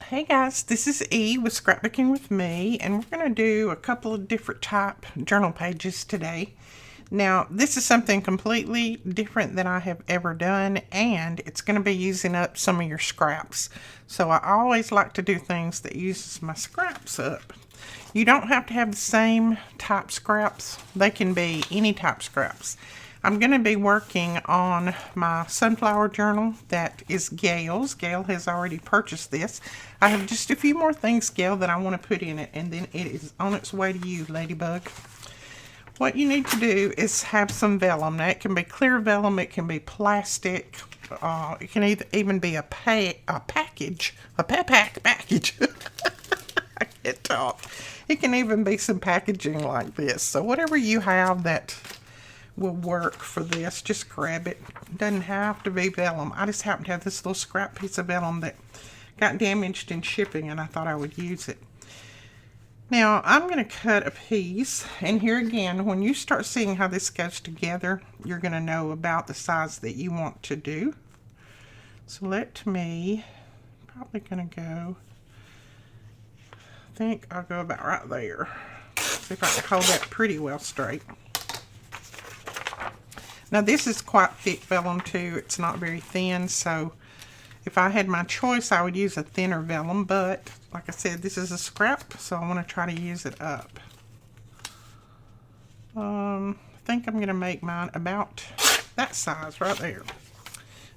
Hey guys, this is E with Scrapbooking with Me, and we're going to do a couple of different type journal pages today. Now, this is something completely different than I have ever done, and it's going to be using up some of your scraps. So I always like to do things that uses my scraps up. You don't have to have the same type scraps. They can be any type scraps. I'm going to be working on my sunflower journal that is Gail's. Gail has already purchased this. I have just a few more things, Gail, that I want to put in it, and then it is on its way to you, Ladybug. What you need to do is have some vellum. Now, it can be clear vellum, it can be plastic, it can even be a package. I can't talk. It can even be some packaging like this. So whatever you have that will work for this, just grab it. It doesn't have to be vellum. I just happen to have this little scrap piece of vellum that got damaged in shipping, and I thought I would use it. Now I'm going to cut a piece, and here again, when you start seeing how this goes together, you're going to know about the size that you want to do. So let me, probably going to go, I think I'll go about right there. See if I can hold that pretty well straight. Now this is quite thick vellum too. It's not very thin, so if I had my choice I would use a thinner vellum, but like I said, this is a scrap, so I want to try to use it up. I think I'm going to make mine about that size right there.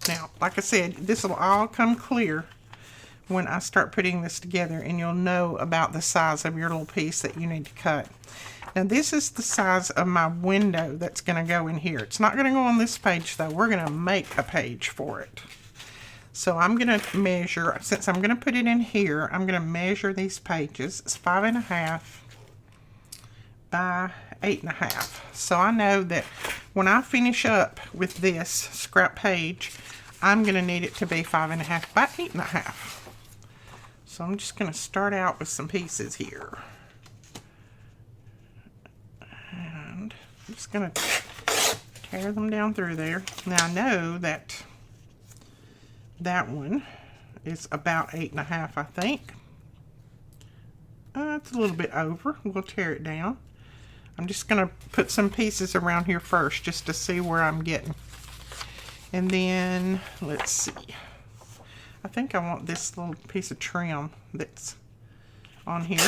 Now, like I said, this will all come clear when I start putting this together, and you'll know about the size of your little piece that you need to cut. Now this is the size of my window that's going to go in here. It's not going to go on this page though. We're going to make a page for it. So I'm going to measure, since I'm going to put it in here, I'm going to measure these pages. It's 5.5 by 8.5. So I know that when I finish up with this scrap page, I'm going to need it to be 5.5 by 8.5. So I'm just going to start out with some pieces here. And I'm just going to tear them down through there. Now I know that that one is about 8.5, I think. It's a little bit over. We'll tear it down. I'm just going to put some pieces around here first just to see where I'm getting. And then, let's see. I think I want this little piece of trim that's on here,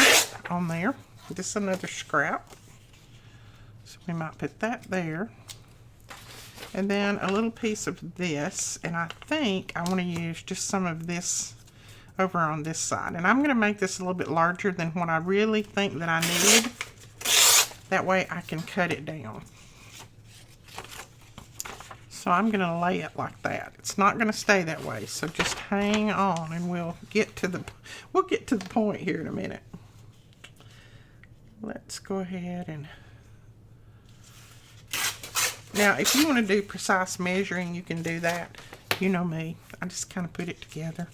on there. This is another scrap. So we might put that there. And then a little piece of this, and I think I want to use just some of this over on this side. And I'm going to make this a little bit larger than what I really think that I need. That way I can cut it down. So I'm going to lay it like that. It's not going to stay that way, so just hang on, and we'll get to the point here in a minute. Let's go ahead and, now if you want to do precise measuring, you can do that. You know me, I just kind of put it together.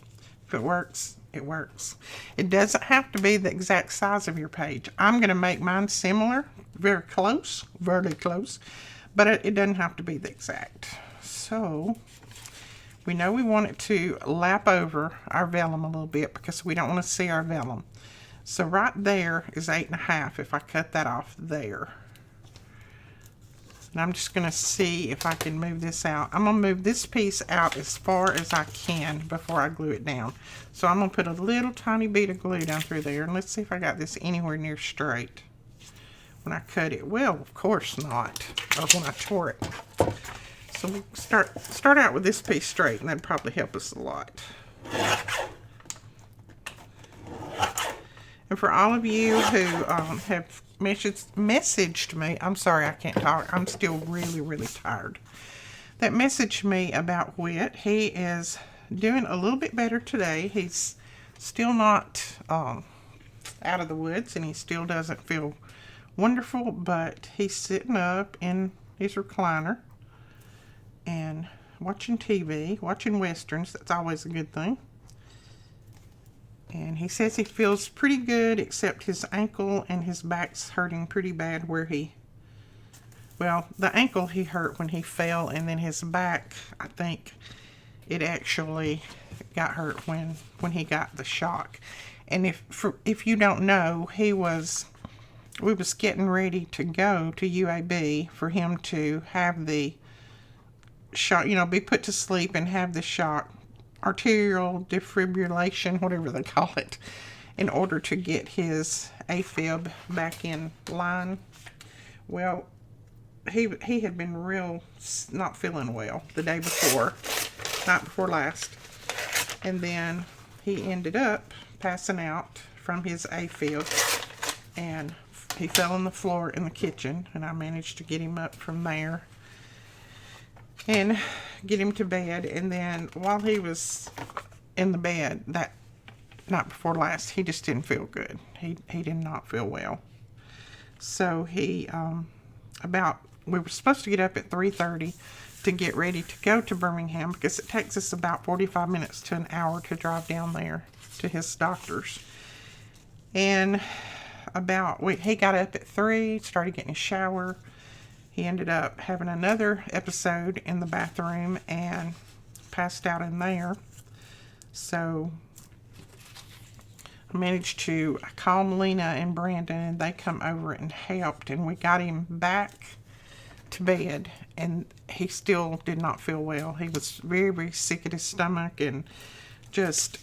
If it works, it works. It doesn't have to be the exact size of your page. I'm going to make mine similar, very close, but it doesn't have to be the exact. So we know we want it to lap over our vellum a little bit because we don't want to see our vellum. So right there is 8.5 if I cut that off there. And I'm just going to see if I can move this out. I'm going to move this piece out as far as I can before I glue it down. So I'm going to put a little tiny bit of glue down through there. And let's see if I got this anywhere near straight when I cut it. Well, of course not. Or when I tore it. So we start out with this piece straight, and that'd probably help us a lot. And for all of you who have messaged me, I'm sorry I can't talk, I'm still really tired, that messaged me about Whitt. He is doing a little bit better today. He's still not out of the woods, and he still doesn't feel wonderful, but he's sitting up in his recliner and watching TV, watching westerns. That's always a good thing. And he says he feels pretty good, except his ankle and his back's hurting pretty bad where well, the ankle he hurt when he fell, and then his back, I think, it actually got hurt when he got the shock. And if you don't know, we was getting ready to go to UAB for him to have the shock, be put to sleep and have the shock, arterial defibrillation, whatever they call it, in order to get his AFib back in line. Well, he had been real not feeling well the day before, night before last, and then he ended up passing out from his AFib, and he fell on the floor in the kitchen, and I managed to get him up from there and get him to bed. And then while he was in the bed that night before last, he just didn't feel good. He did not feel well. So we were supposed to get up at 3:30 to get ready to go to Birmingham, because it takes us about 45 minutes to an hour to drive down there to his doctor's. And he got up at 3, started getting a shower. He ended up having another episode in the bathroom and passed out in there. So I managed to call Melina and Brandon, and they come over and helped, and we got him back to bed, and he still did not feel well. He was very, very sick at his stomach, and just,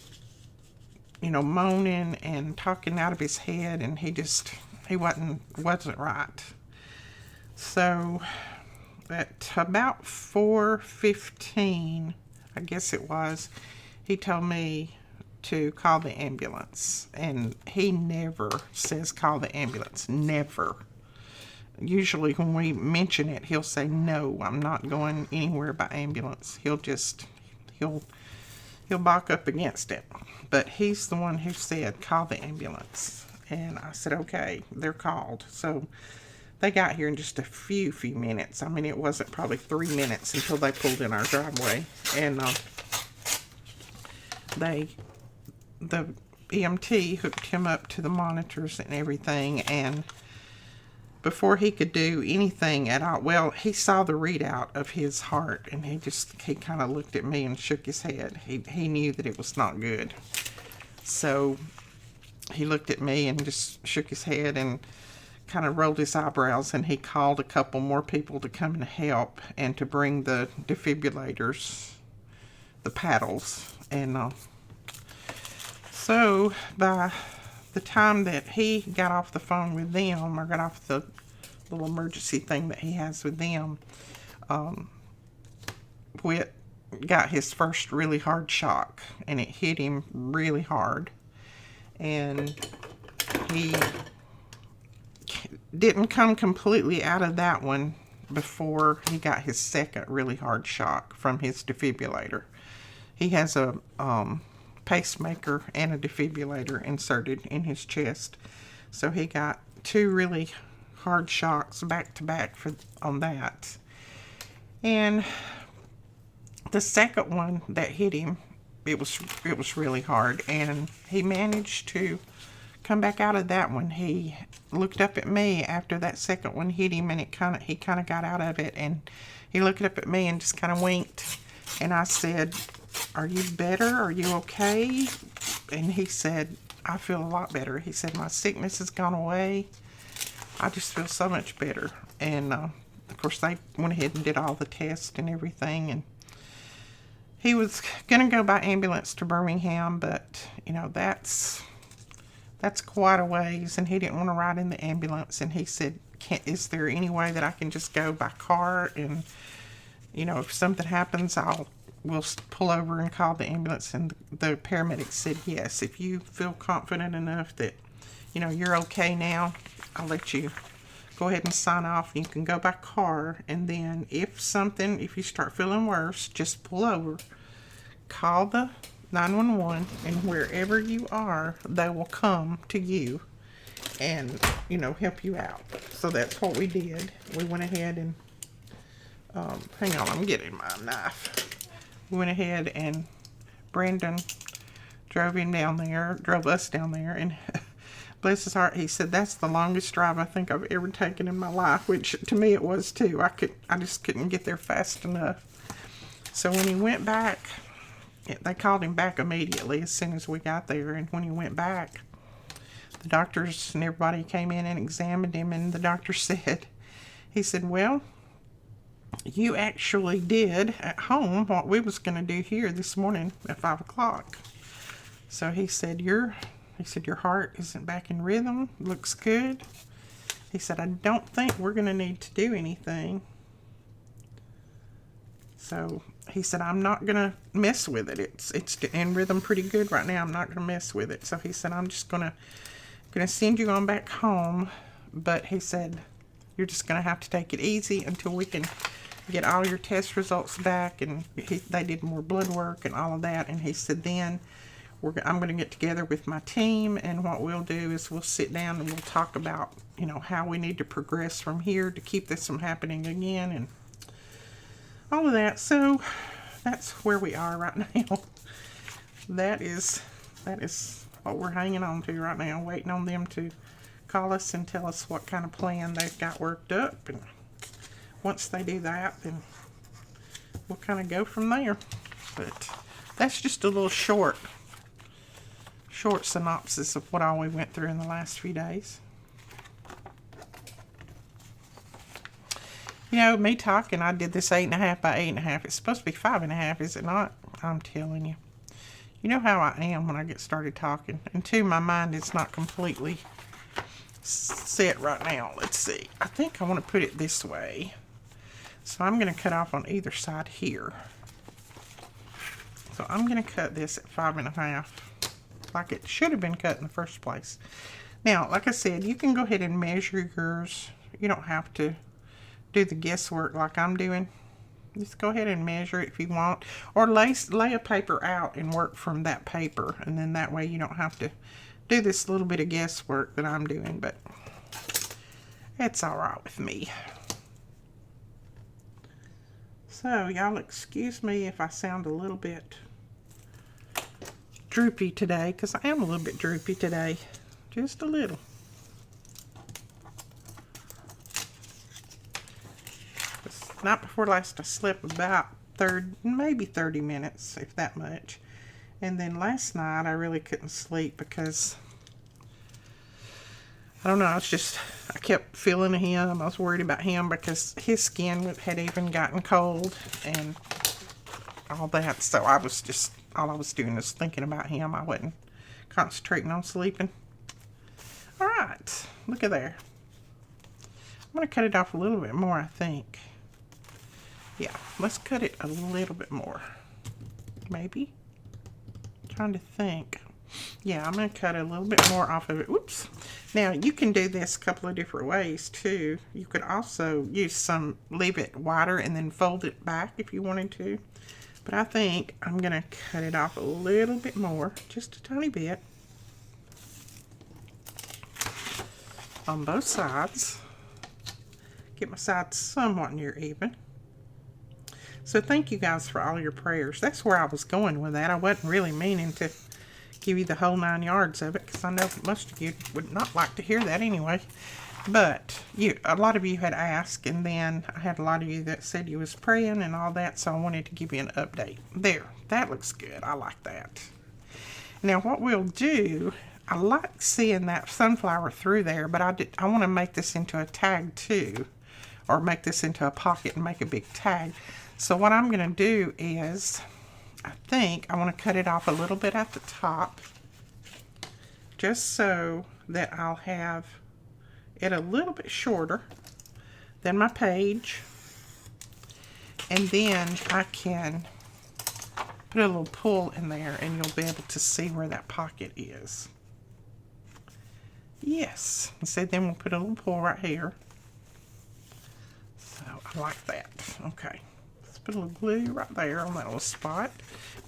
moaning and talking out of his head, and he wasn't right. So at about 4:15, I guess it was, he told me to call the ambulance, and he never says call the ambulance, never. Usually when we mention it, he'll say, no, I'm not going anywhere by ambulance. He'll balk up against it. But he's the one who said, call the ambulance. And I said, okay, they're called. So they got here in just a few minutes. I mean, it wasn't probably 3 minutes until they pulled in our driveway. And the EMT hooked him up to the monitors and everything, and before he could do anything at all, well, he saw the readout of his heart, and he kind of looked at me and shook his head. He knew that it was not good. So he looked at me and just shook his head and kind of rolled his eyebrows, and he called a couple more people to come and help and to bring the defibrillators, the paddles. And so by the time that he got off the phone with them, or got off the little emergency thing that he has with them, Whitt got his first really hard shock, and it hit him really hard, and he didn't come completely out of that one before he got his second really hard shock from his defibrillator. He has a pacemaker and a defibrillator inserted in his chest, so he got 2 really hard shocks back to back on that. And the second one that hit him, it was really hard, and he managed to come back out of that one. He looked up at me after that second one hit him, and he kind of got out of it, and he looked up at me and just kind of winked, and I said, are you better? Are you okay? And he said, I feel a lot better. He said, my sickness has gone away. I just feel so much better. And of course, they went ahead and did all the tests and everything, and he was going to go by ambulance to Birmingham, but that's quite a ways, and he didn't want to ride in the ambulance, and he said, is there any way that I can just go by car, and if something happens, we'll pull over and call the ambulance? And the paramedic said, yes, if you feel confident enough that, you're okay now, I'll let you go ahead and sign off. You can go by car, and then if you start feeling worse, just pull over, call the 911, and wherever you are, they will come to you and, help you out. So that's what we did. We went ahead and, hang on, I'm getting my knife. We went ahead, and Brandon drove us down there, and bless his heart, he said, that's the longest drive I think I've ever taken in my life, which to me it was too. I just couldn't get there fast enough. So when he went back they called him back immediately as soon as we got there. And when he went back, the doctors and everybody came in and examined him. And the doctor said, he said, well, you actually did at home what we was going to do here this morning at 5 o'clock. So he said, your heart isn't back in rhythm. Looks good. He said, I don't think we're going to need to do anything. So he said, I'm not going to mess with it. It's in rhythm pretty good right now. I'm not going to mess with it. So he said, I'm just going to send you on back home. But he said, you're just going to have to take it easy until we can get all your test results back. And they did more blood work and all of that. And he said, then I'm going to get together with my team, and what we'll do is we'll sit down and we'll talk about, you know, how we need to progress from here to keep this from happening again and all of that. So that's where we are right now. That is what we're hanging on to right now, waiting on them to call us and tell us what kind of plan they've got worked up. And once they do that, then we'll kind of go from there. But that's just a little short synopsis of what all we went through in the last few days. You know, me talking, I did this 8.5 by 8.5. It's supposed to be 5.5, is it not? I'm telling you. You know how I am when I get started talking. And two, my mind is not completely set right now. Let's see. I think I want to put it this way. So I'm going to cut off on either side here. So I'm going to cut this at 5.5. Like it should have been cut in the first place. Now, like I said, you can go ahead and measure yours. You don't have to do the guesswork like I'm doing. Just go ahead and measure it if you want. Or lay a paper out and work from that paper. And then that way you don't have to do this little bit of guesswork that I'm doing. But it's alright with me. So, y'all excuse me if I sound a little bit droopy today, because I am a little bit droopy today. Just a little. The night before last, I slept about maybe 30 minutes, if that much. And then last night, I really couldn't sleep because, I don't know, I kept feeling him. I was worried about him because his skin had even gotten cold and all that. So all I was doing was thinking about him. I wasn't concentrating on sleeping. All right, look at there. I'm going to cut it off a little bit more, I think. Yeah, let's cut it a little bit more. Maybe. I'm trying to think. Yeah, I'm going to cut a little bit more off of it. Whoops. Now, you can do this a couple of different ways, too. You could also leave it wider and then fold it back if you wanted to. But I think I'm going to cut it off a little bit more, just a tiny bit, on both sides. Get my sides somewhat near even. So thank you guys for all your prayers. That's where I was going with that. I wasn't really meaning to give you the whole 9 yards of it, because I know most of you would not like to hear that anyway. But a lot of you had asked, and then I had a lot of you that said you was praying and all that, so I wanted to give you an update. There, that looks good. I like that. Now what we'll do, I like seeing that sunflower through there, but I want to make this into a tag too, or make this into a pocket and make a big tag. So what I'm going to do is, I think I want to cut it off a little bit at the top, just so that I'll have it a little bit shorter than my page, and then I can put a little pull in there and you'll be able to see where that pocket is. Yes, and so then we'll put a little pull right here. So I like that. Okay, let's put a little glue right there on that little spot.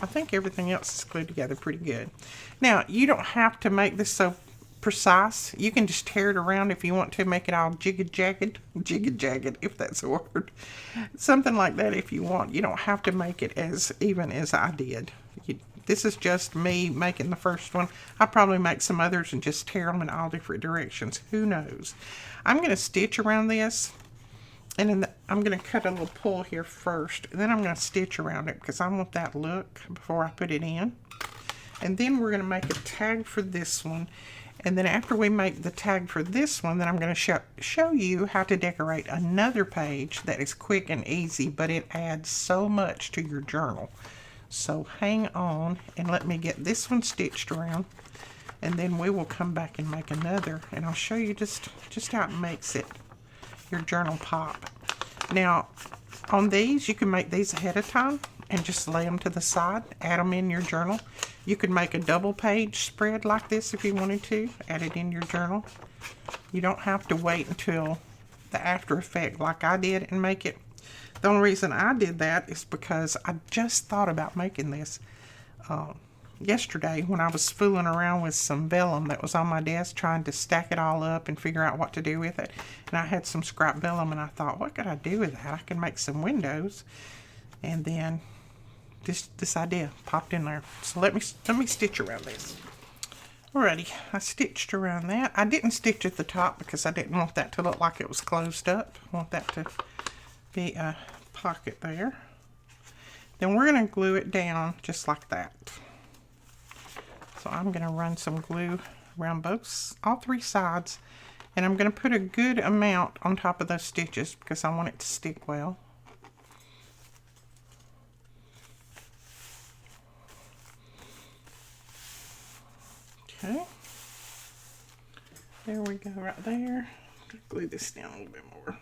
I think everything else is glued together pretty good. Now, you don't have to make this so precise. You can just tear it around if you want to, make it all jiggy-jagged, if that's a word. Something like that if you want. You don't have to make it as even as I did. This is just me making the first one. I'll probably make some others and just tear them in all different directions. Who knows? I'm going to stitch around this, and I'm going to cut a little pull here first, and then I'm going to stitch around it because I want that look before I put it in. And then we're going to make a tag for this one. And then after we make the tag for this one, then I'm going to show you how to decorate another page that is quick and easy, but it adds so much to your journal. So hang on and let me get this one stitched around, and then we will come back and make another, and I'll show you just how it makes your journal pop. Now on these, you can make these ahead of time and just lay them to the side, add them in your journal. You could make a double page spread like this if you wanted to, add it in your journal. You don't have to wait until the after effect like I did and make it. The only reason I did that is because I just thought about making this yesterday when I was fooling around with some vellum that was on my desk, trying to stack it all up and figure out what to do with it. And I had some scrap vellum, and I thought, what could I do with that? I can make some windows. And then this idea popped in there. So let me stitch around this. Alrighty, I stitched around that. I didn't stitch at the top because I didn't want that to look like it was closed up. I want that to be a pocket there. Then we're going to glue it down just like that. So I'm going to run some glue around all three sides, and I'm going to put a good amount on top of those stitches because I want it to stick well. Okay, there we go right there. Glue this down a little bit more.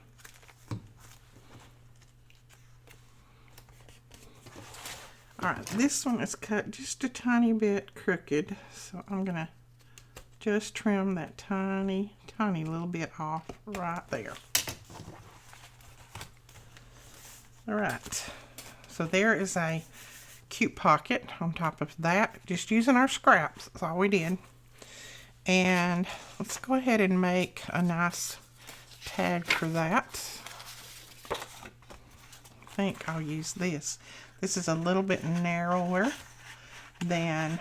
Alright, this one is cut just a tiny bit crooked, so I'm going to just trim that tiny little bit off right there. Alright, so there is a cute pocket on top of that, just using our scraps. That's all we did. And let's go ahead and make a nice tag for that. I think I'll use this. This is a little bit narrower than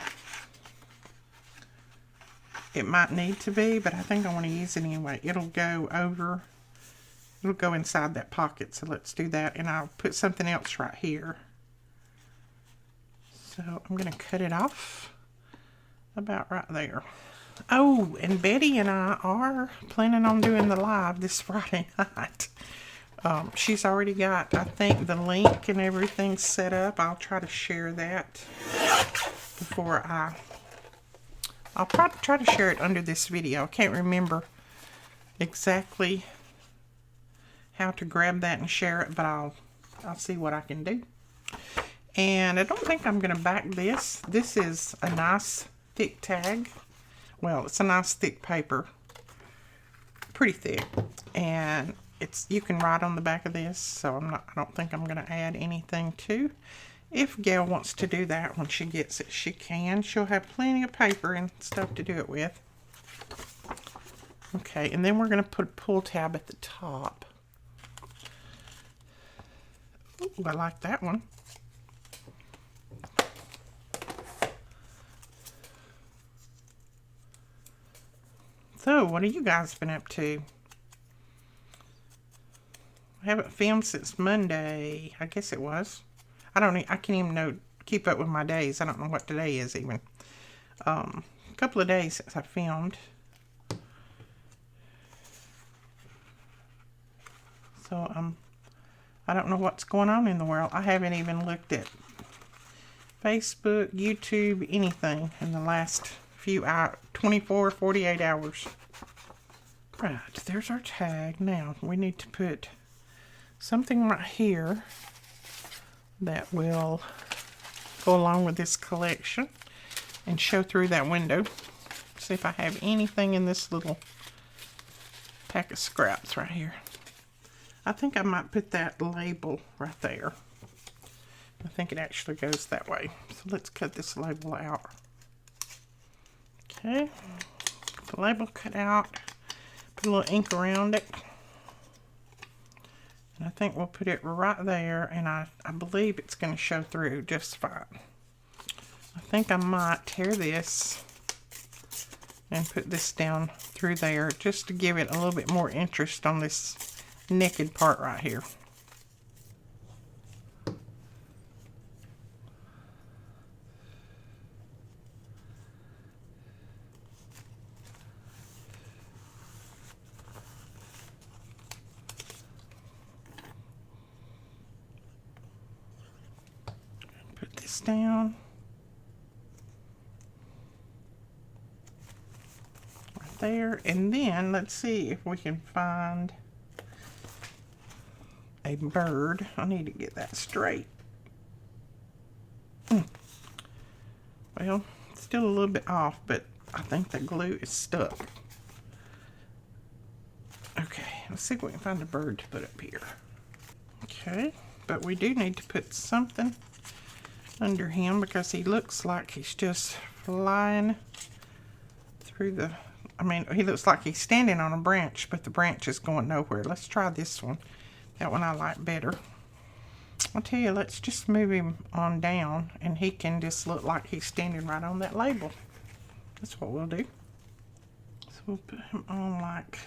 it might need to be, but I think I want to use it anyway. It'll go inside that pocket, so let's do that. And I'll put something else right here. So I'm going to cut it off about right there. Oh, and Betty and I are planning on doing the live this Friday night. She's already got, I think, the link and everything set up. I'll try to share that before I'll probably try to share it under this video. I can't remember exactly how to grab that and share it, but I'll see what I can do. And I don't think I'm going to back this. This is a nice thick tag. Well, it's a nice thick paper. Pretty thick. And you can write on the back of this, so I don't think I'm going to add anything to. If Gail wants to do that when she gets it, she can. She'll have plenty of paper and stuff to do it with. Okay, and then we're going to put a pull tab at the top. Ooh, I like that one. So, what have you guys been up to? I haven't filmed since Monday. I guess it was. I can't even keep up with my days. I don't know what today is even. A couple of days since I filmed. So, I don't know what's going on in the world. I haven't even looked at Facebook, YouTube, anything in the last few hours, 24, 48 hours. Right, there's our tag. Now, we need to put something right here that will go along with this collection and show through that window. See if I have anything in this little pack of scraps right here. I think I might put that label right there. I think it actually goes that way. So let's cut this label out. Okay, the label cut out, put a little ink around it. And I think we'll put it right there, and I believe it's going to show through just fine. I think I might tear this and put this down through there just to give it a little bit more interest on this naked part right here. this down. Right there. And then let's see if we can find a bird. I need to get that straight. Well, still a little bit off, but I think the glue is stuck. Okay, let's see if we can find a bird to put up here. Okay, but we do need to put something under him because he looks like he's just flying through the, I mean, he looks like he's standing on a branch, but the branch is going nowhere. Let's try this one. That one I like better. I'll tell you, let's just move him on down and he can just look like he's standing right on that label. That's what we'll do. So we'll put him on like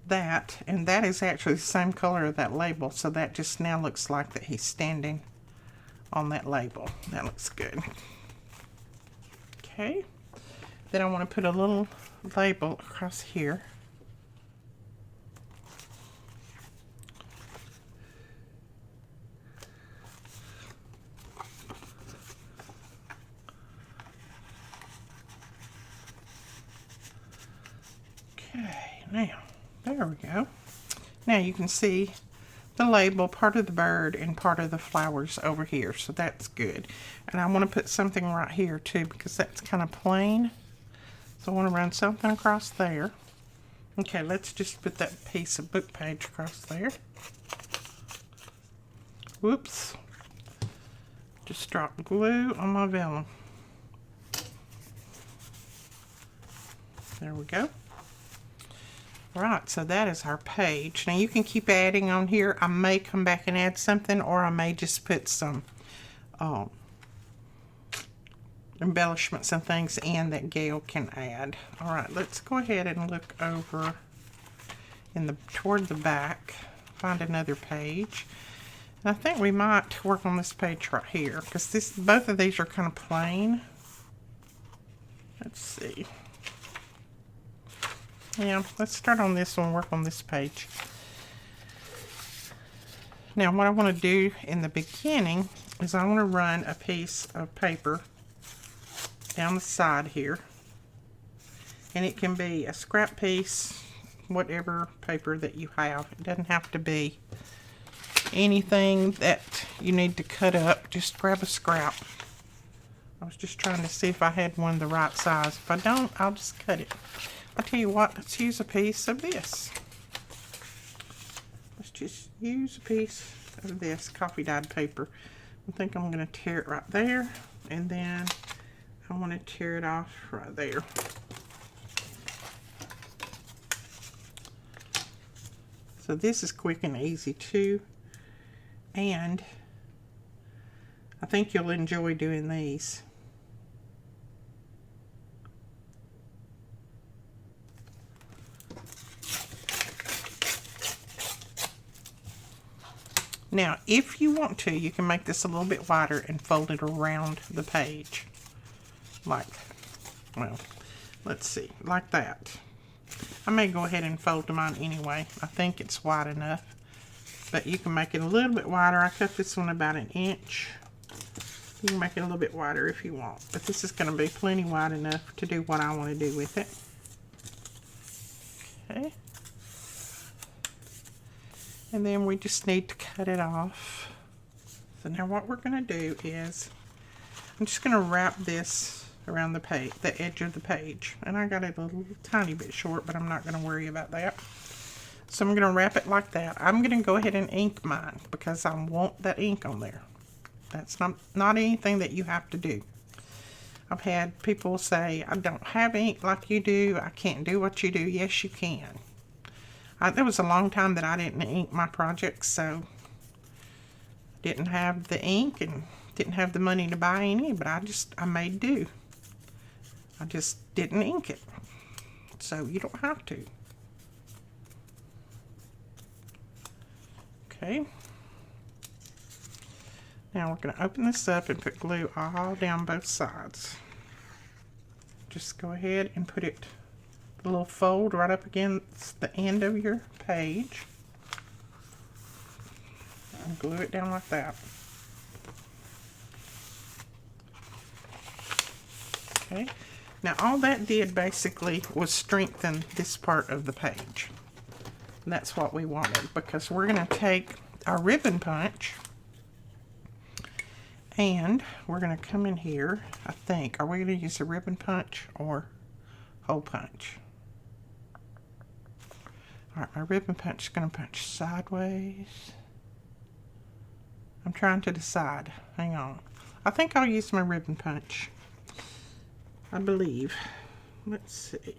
that, and that is actually the same color of that label, so that just now looks like that he's standing on that label. That looks good. Okay, then I want to put a little label across here. Okay, now there we go. Now you can see the label, part of the bird and part of the flowers over here, so that's good. And I want to put something right here too because that's kind of plain, so I want to run something across there. Okay, let's just put that piece of book page across there. Whoops, just dropped glue on my vellum. There we go. Right, so that is our page. Now you can keep adding on here. I may come back and add something, or I may just put some embellishments and things in that Gail can add. All right, let's go ahead and look over in toward the back, find another page. And I think we might work on this page right here because both of these are kind of plain. Let's see. Yeah, let's start on this one, work on this page. Now what I want to do in the beginning is I want to run a piece of paper down the side here. And it can be a scrap piece, whatever paper that you have. It doesn't have to be anything that you need to cut up. Just grab a scrap. I was just trying to see if I had one the right size. If I don't, I'll just cut it. I'll tell you what, let's use a piece of this. Let's just use a piece of this coffee dyed paper. I think I'm going to tear it right there, and then I want to tear it off right there. So this is quick and easy too, and I think you'll enjoy doing these. Now, if you want to, you can make this a little bit wider and fold it around the page. Like, well, let's see, like that. I may go ahead and fold mine anyway. I think it's wide enough. But you can make it a little bit wider. I cut this one about 1 inch. You can make it a little bit wider if you want. But this is going to be plenty wide enough to do what I want to do with it. Okay. And then we just need to cut it off. So now what we're going to do is, I'm just going to wrap this around the page, the edge of the page. And I got it a little tiny bit short, but I'm not going to worry about that. So I'm going to wrap it like that. I'm going to go ahead and ink mine because I want that ink on there. That's not anything that you have to do. I've had people say, I don't have ink like you do. I can't do what you do. Yes, you can. There was a long time that I didn't ink my projects, so didn't have the ink and didn't have the money to buy any, but I made do. I just didn't ink it. So you don't have to. Okay. Now we're going to open this up and put glue all down both sides. Just go ahead and put it, a little fold right up against the end of your page. And glue it down like that. Okay, now all that did basically was strengthen this part of the page. And that's what we wanted, because we're going to take our ribbon punch and we're going to come in here, I think. Are we going to use a ribbon punch or hole punch? Alright, my ribbon punch is going to punch sideways. I'm trying to decide. Hang on. I think I'll use my ribbon punch. I believe. Let's see.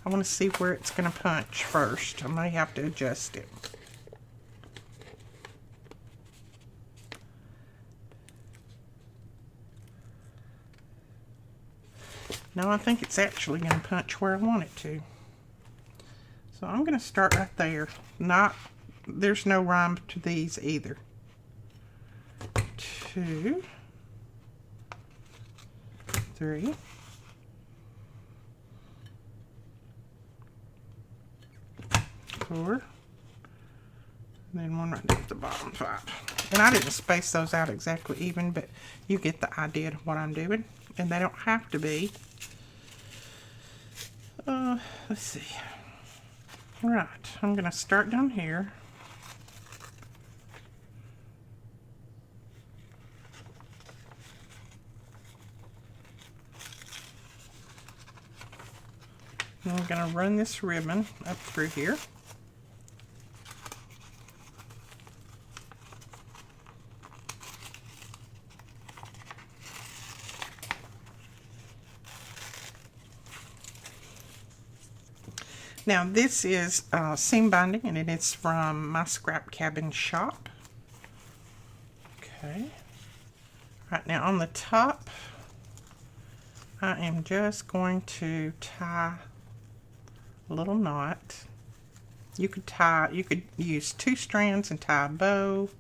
I want to see where it's going to punch first. I may have to adjust it. No, I think it's actually going to punch where I want it to. So I'm going to start right there. There's no rhyme to these either. 2, 3, 4, and then one right down at the bottom, 5. And I didn't space those out exactly even, but you get the idea of what I'm doing. And they don't have to be. Let's see. Right, I'm going to start down here. And I'm going to run this ribbon up through here. Now this is seam binding, and it is from my Scrap Cabin shop. Okay. Right, now on the top, I am just going to tie a little knot. You could use 2 strands and tie a bow.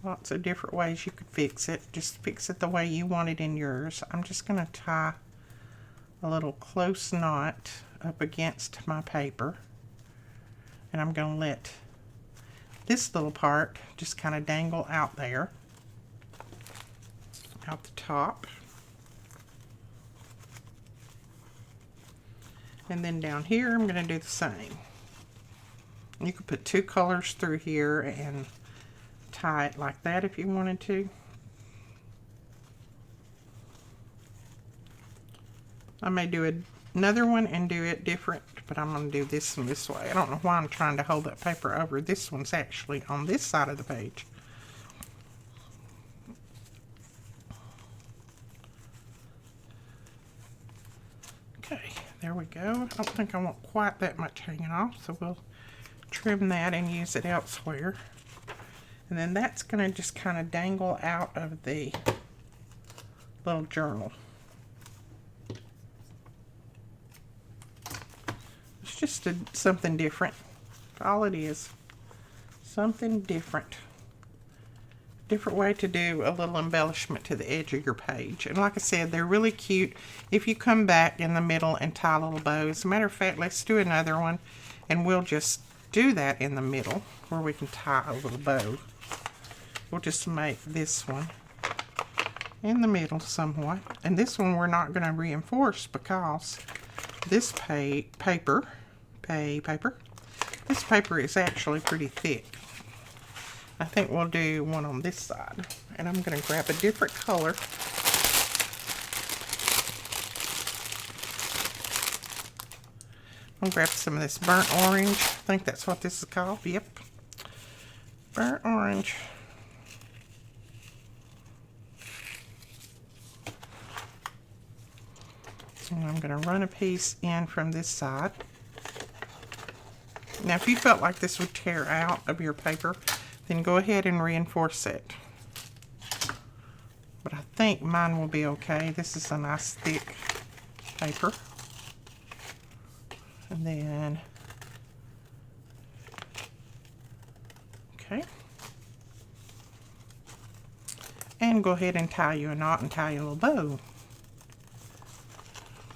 Lots of different ways you could fix it. Just fix it the way you want it in yours. I'm just going to tie a little close knot up against my paper, and I'm going to let this little part just kind of dangle out there, out the top, and then down here I'm going to do the same. You could put 2 colors through here and tie it like that if you wanted to. I may do another one and do it different, but I'm going to do this one this way. I don't know why I'm trying to hold that paper over. This one's actually on this side of the page. Okay, there we go. I don't think I want quite that much hanging off, so we'll trim that and use it elsewhere. And then that's going to just kind of dangle out of the little journal. Just something different. All it is. Something different. Different way to do a little embellishment to the edge of your page. And like I said, they're really cute if you come back in the middle and tie little bows. As a matter of fact, let's do another one, and we'll just do that in the middle where we can tie a little bow. We'll just make this one in the middle somewhat. And this one we're not going to reinforce because this paper this paper is actually pretty thick. I think we'll do one on this side, and I'm going to grab a different color. I'm going to grab some of this burnt orange. I think that's what this is called. Yep, burnt orange. And I'm going to run a piece in from this side. Now, if you felt like this would tear out of your paper, then go ahead and reinforce it. But I think mine will be okay. This is a nice thick paper. And then, okay. And go ahead and tie you a knot and tie you a little bow.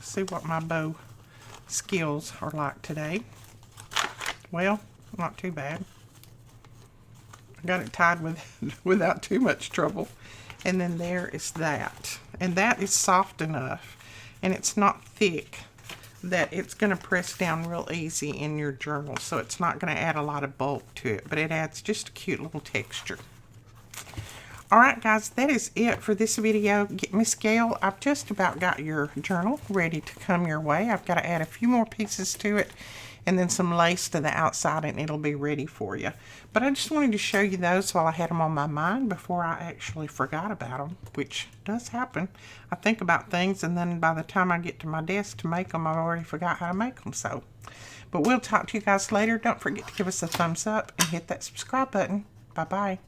See what my bow skills are like today. Well, not too bad. I got it tied without too much trouble. And then there is that. And that is soft enough and it's not thick, that it's going to press down real easy in your journal. So it's not going to add a lot of bulk to it, but it adds just a cute little texture. Alright guys, that is it for this video. Miss Gail, I've just about got your journal ready to come your way. I've got to add a few more pieces to it and then some lace to the outside, and it'll be ready for you. But I just wanted to show you those while I had them on my mind before I actually forgot about them, which does happen. I think about things, and then by the time I get to my desk to make them, I've already forgot how to make them. But we'll talk to you guys later. Don't forget to give us a thumbs up and hit that subscribe button. Bye-bye.